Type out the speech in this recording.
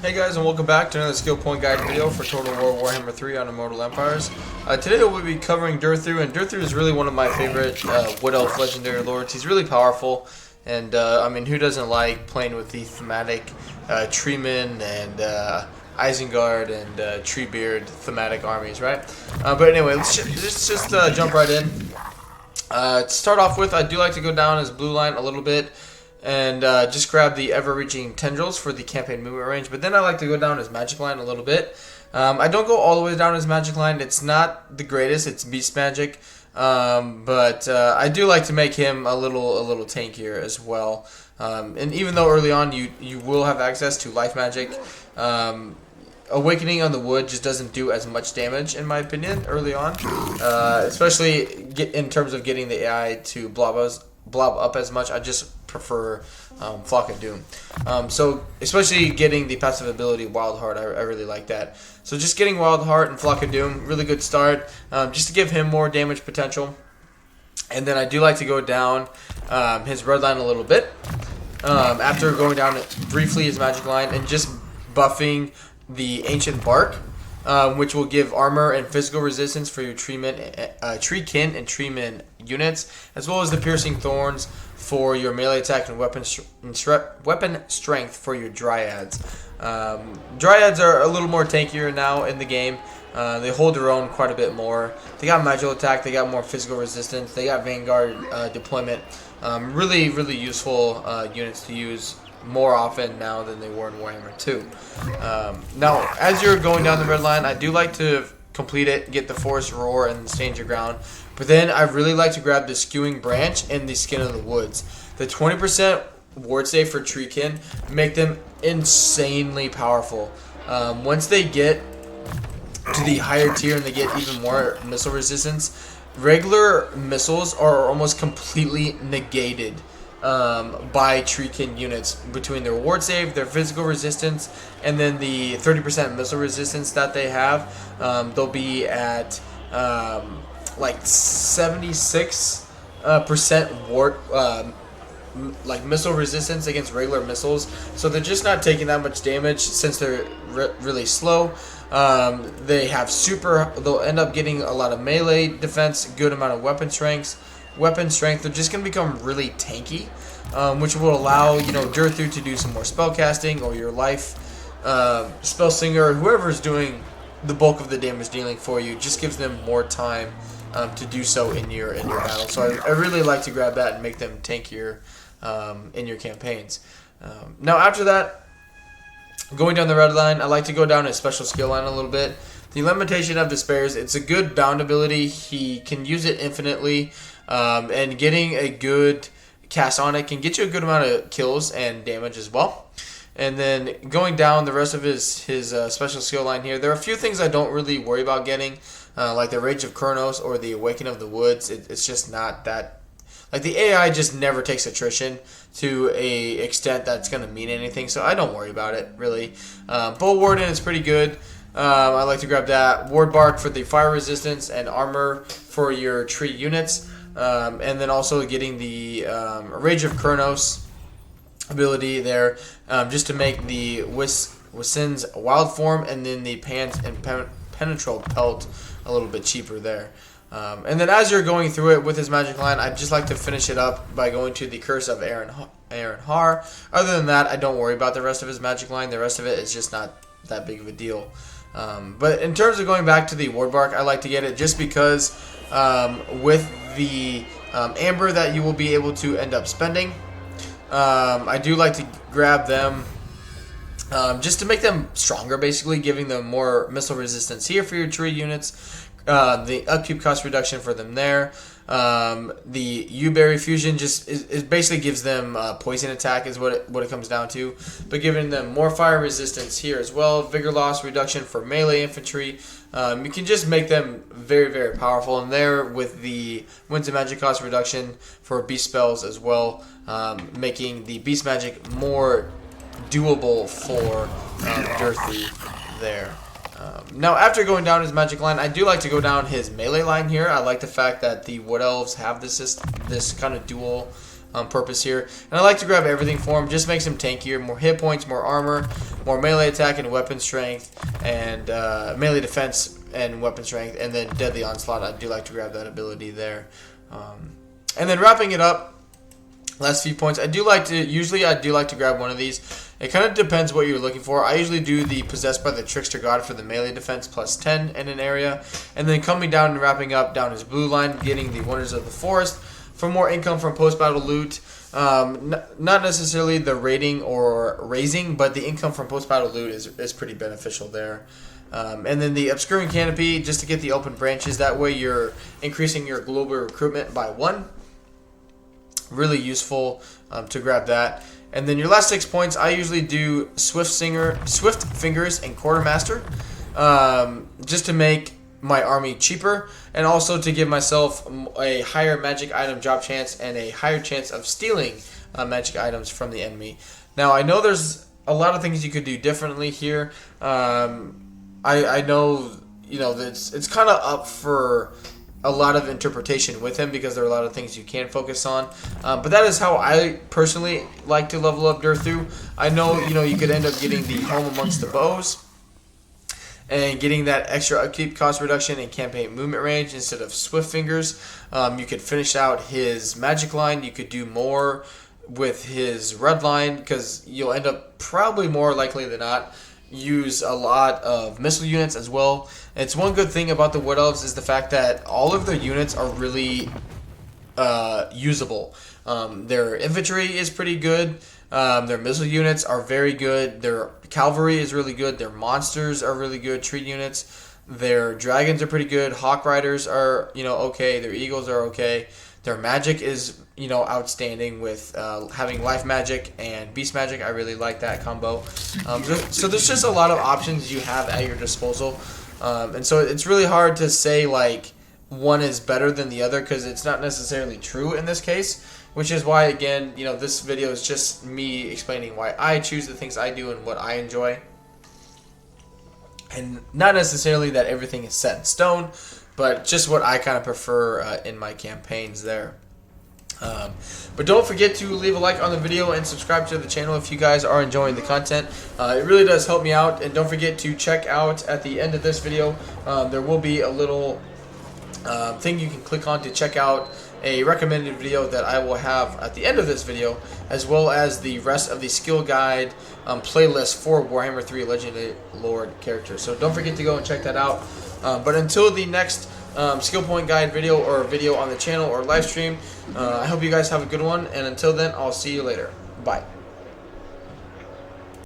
Hey guys, and welcome back to another skill point guide video for Total War Warhammer 3 on Immortal Empires. Today we'll be covering Durthu, and Durthu is really one of my favorite Wood Elf legendary lords. He's really powerful, and I mean, who doesn't like playing with the thematic Treeman and Isengard and Treebeard thematic armies, right? But anyway, let's just jump right in. To start off with, I do like to go down his blue line a little bit and just grab the ever-reaching tendrils for the campaign movement range. But then I like to go down his magic line a little bit. I don't go all the way down his magic line. It's not the greatest. It's beast magic, but I do like to make him a little tankier as well. And even though early on you will have access to life magic, Awakening on the Wood just doesn't do as much damage, in my opinion, early on, especially in terms of getting the AI to blob up as much. I just prefer Flock of Doom. So especially getting the passive ability Wild Heart, I really like that. So just getting Wild Heart and Flock of Doom, really good start, just to give him more damage potential. And then I do like to go down his red line a little bit, after going down briefly his magic line and just buffing the Ancient Bark, which will give armor and physical resistance for your treekin and treeman units, as well as the Piercing Thorns for your melee attack and weapon strength for your Dryads. Dryads are a little more tankier now in the game. They hold their own quite a bit more. They got magical attack, they got more physical resistance, they got Vanguard deployment. Really useful units to use more often now than they were in Warhammer 2. Now, as you're going down the red line, I do like to complete it, get the Forest Roar and Stand Your Ground, but then I really like to grab the Skewing Branch and the Skin of the Woods. The 20% ward save for Treekin make them insanely powerful. Once they get to the higher tier and they get even more missile resistance, regular missiles are almost completely negated by Treekin units between their ward save, their physical resistance, and then the 30% missile resistance that they have. They'll be at like 76% ward, like missile resistance against regular missiles. So they're just not taking that much damage since they're really slow. They have they'll end up getting a lot of melee defense, good amount of weapon strength. They're just going to become really tanky, which will allow, Durthu to do some more spell casting, or your life spell singer, or whoever's doing the bulk of the damage dealing for you. Just gives them more time to do so in your battle. So I really like to grab that and make them tankier in your campaigns. Now after that, going down the red line, I like to go down a special skill line a little bit. The Lamentation of Despairs, it's a good bound ability. He can use it infinitely, and getting a good cast on it can get you a good amount of kills and damage as well. And then going down the rest of his special skill line here, there are a few things I don't really worry about getting, like the Rage of Kronos or the Awakening of the Woods. It's just not that, like, the AI just never takes attrition to a extent that's going to mean anything, so I don't worry about it, really. Bull Warden is pretty good. I like to grab that. Ward Bark for the fire resistance and armor for your tree units. And then also getting the Rage of Kronos ability there, just to make the Wissen's wild form and then the Penetral Pelt a little bit cheaper there. And then as you're going through it with his magic line, I'd just like to finish it up by going to the Curse of Aaron Har. Other than that, I don't worry about the rest of his magic line. The rest of it is just not that big of a deal. But in terms of going back to the Ward Bark, I like to get it just because with the Amber that you will be able to end up spending, I do like to grab them just to make them stronger, basically giving them more missile resistance here for your tree units. The upkeep cost reduction for them there. The U-Berry Fusion just it basically gives them poison attack is what it comes down to, but giving them more fire resistance here as well. Vigor loss reduction for melee infantry. You can just make them very powerful, and there with the Winds of Magic cost reduction for beast spells as well, making the beast magic more doable for Durthu there. Now, after going down his magic line, I do like to go down his melee line here. I like the fact that the Wood Elves have this kind of dual purpose here. And I like to grab everything for him. Just makes him tankier, more hit points, more armor, more melee attack and weapon strength, and melee defense and weapon strength, and then deadly onslaught. I do like to grab that ability there. And then wrapping it up, last few points. Usually I do like to grab one of these. It kind of depends what you're looking for. I usually do the Possessed by the Trickster God for the melee defense plus 10 in an area. And then coming down and wrapping up down his blue line, getting the Wonders of the Forest for more income from post-battle loot. Not necessarily the rating or raising, but the income from post-battle loot is pretty beneficial there. And then the Obscuring Canopy, just to get the open branches. That way you're increasing your global recruitment by 1. Really useful to grab that. And then your last 6 points, I usually do Swift Fingers, and Quartermaster, just to make my army cheaper, and also to give myself a higher magic item drop chance and a higher chance of stealing magic items from the enemy. Now I know there's a lot of things you could do differently here. I know, that it's kind of up for a lot of interpretation with him, because there are a lot of things you can focus on. But that is how I personally like to level up Durthu. I know, you could end up getting the Home Amongst the Bows and getting that extra upkeep cost reduction and campaign movement range instead of Swift Fingers. You could finish out his magic line. You could do more with his red line, because you'll end up probably more likely than not use a lot of missile units as well. It's one good thing about the Wood Elves is the fact that all of their units are really usable. Their infantry is pretty good. Their missile units are very good. Their cavalry is really good. Their monsters are really good treat units. Their dragons are pretty good. Hawk Riders are, okay. Their eagles are okay. Their magic is, outstanding with having life magic and beast magic. I really like that combo. So there's just a lot of options you have at your disposal. And so it's really hard to say, like, one is better than the other, because it's not necessarily true in this case. Which is why, again, this video is just me explaining why I choose the things I do and what I enjoy. And not necessarily that everything is set in stone, but just what I kind of prefer in my campaigns there. But don't forget to leave a like on the video and subscribe to the channel if you guys are enjoying the content. It really does help me out. And don't forget to check out at the end of this video, there will be a little thing you can click on to check out a recommended video that I will have at the end of this video, as well as the rest of the skill guide playlist for Warhammer 3 Legendary Lord characters. So don't forget to go and check that out. But until the next skill point guide video or video on the channel or live stream, I hope you guys have a good one, and until then, I'll see you later. Bye.